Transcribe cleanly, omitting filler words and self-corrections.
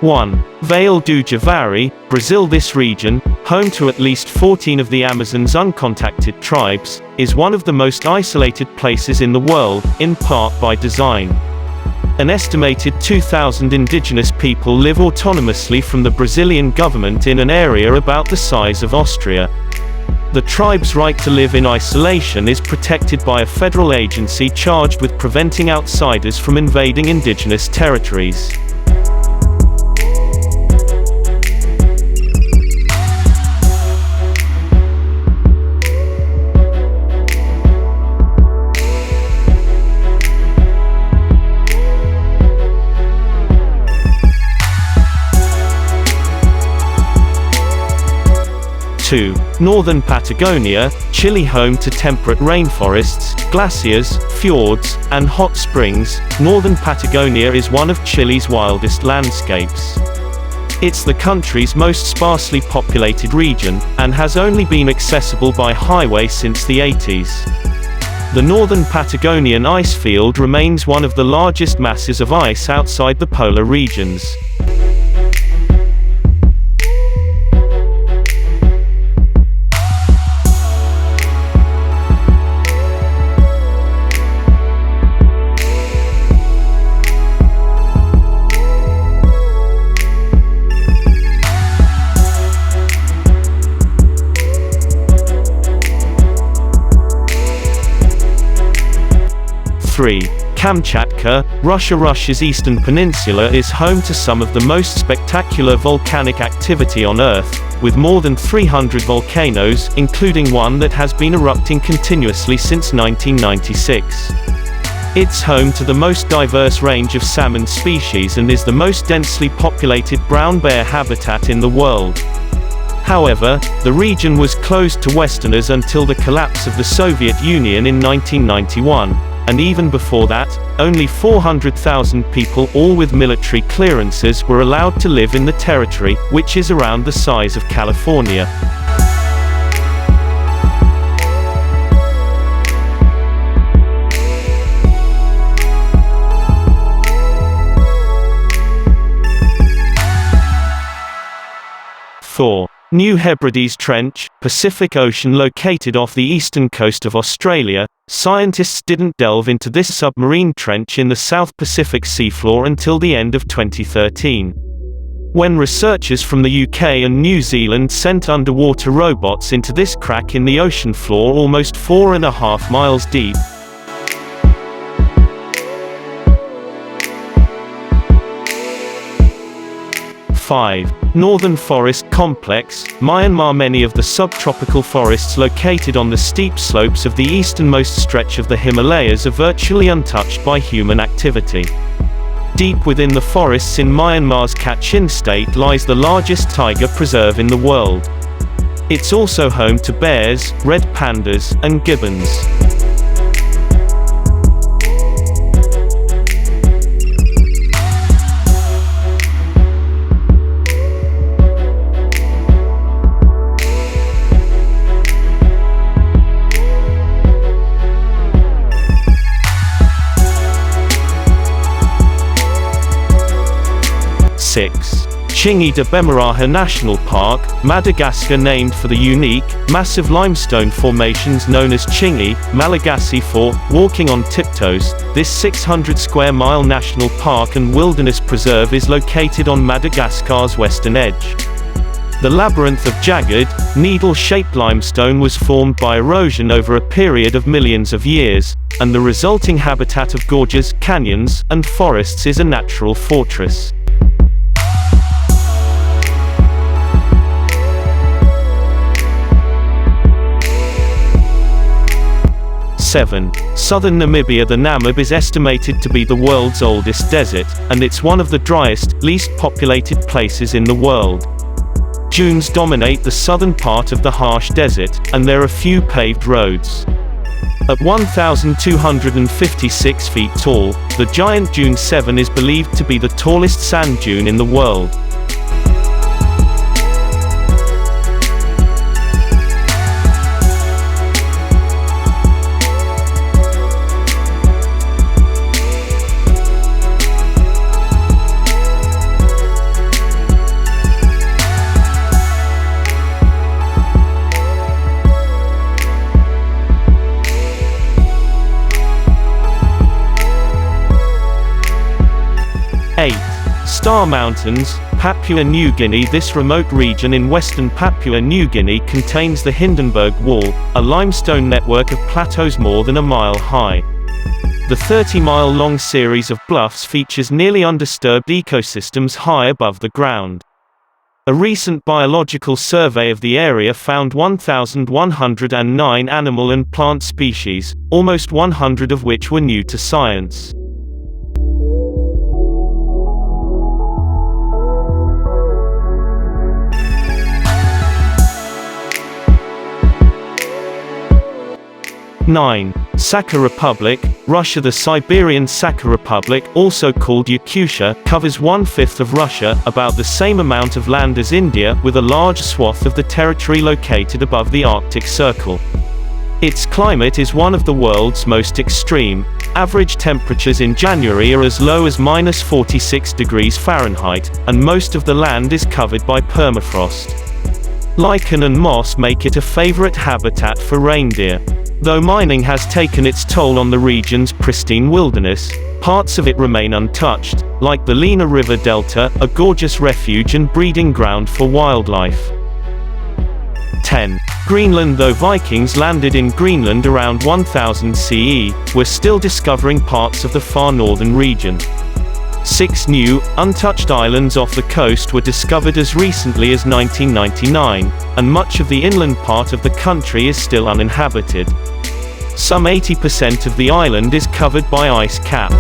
1. Vale do Javari, Brazil. This region, home to at least 14 of the Amazon's uncontacted tribes, is one of the most isolated places in the world, in part by design. An estimated 2,000 indigenous people live autonomously from the Brazilian government in an area about the size of Austria. The tribe's right to live in isolation is protected by a federal agency charged with preventing outsiders from invading indigenous territories. Northern Patagonia, Chile. Home to temperate rainforests, glaciers, fjords, and hot springs, northern Patagonia is one of Chile's wildest landscapes. It's the country's most sparsely populated region, and has only been accessible by highway since the 80s. The northern Patagonian icefield remains one of the largest masses of ice outside the polar regions. Kamchatka, Russia. Russia's eastern peninsula is home to some of the most spectacular volcanic activity on Earth, with more than 300 volcanoes, including one that has been erupting continuously since 1996. It's home to the most diverse range of salmon species and is the most densely populated brown bear habitat in the world. However, the region was closed to Westerners until the collapse of the Soviet Union in 1991. And even before that, only 400,000 people, all with military clearances, were allowed to live in the territory, which is around the size of California. New Hebrides Trench, Pacific Ocean. Located off the eastern coast of Australia, scientists didn't delve into this submarine trench in the South Pacific seafloor until the end of 2013. When researchers from the UK and New Zealand sent underwater robots into this crack in the ocean floor almost 4.5 miles deep. 5. Northern Forest Complex, Myanmar. Many of the subtropical forests located on the steep slopes of the easternmost stretch of the Himalayas are virtually untouched by human activity. Deep within the forests in Myanmar's Kachin state lies the largest tiger preserve in the world. It's also home to bears, red pandas, and gibbons. 6. ChingyMalaga National Park, Madagascar. Named for the unique, massive limestone formations known as ChingyMalaga for walking on tiptoes, this 600-square-mile national park and wilderness preserve is located on Madagascar's western edge. The labyrinth of jagged, needle-shaped limestone was formed by erosion over a period of millions of years, and the resulting habitat of gorges, canyons, and forests is a natural fortress. 7. Southern Namibia. The Namib is estimated to be the world's oldest desert, and it's one of the driest, least populated places in the world. Dunes dominate the southern part of the harsh desert, and there are few paved roads. At 1,256 feet tall, the giant Dune 7 is believed to be the tallest sand dune in the world. Star Mountains, Papua New Guinea. This remote region in western Papua New Guinea contains the Hindenburg Wall, a limestone network of plateaus more than a mile high. The 30-mile-long series of bluffs features nearly undisturbed ecosystems high above the ground. A recent biological survey of the area found 1,109 animal and plant species, almost 100 of which were new to science. Sakha Republic, Russia. The Siberian Sakha Republic, also called Yakutia, covers 1/5 of Russia, about the same amount of land as India, with a large swath of the territory located above the Arctic Circle. Its climate is one of the world's most extreme. Average temperatures in January are as low as -46 degrees Fahrenheit, and most of the land is covered by permafrost. Lichen and moss make it a favorite habitat for reindeer. Though mining has taken its toll on the region's pristine wilderness, parts of it remain untouched, like the Lena River Delta, a gorgeous refuge and breeding ground for wildlife. 10. Greenland. Though Vikings landed in Greenland around 1000 CE, we're still discovering parts of the far northern region. 6 new, untouched islands off the coast were discovered as recently as 1999, and much of the inland part of the country is still uninhabited. Some 80% of the island is covered by ice cap.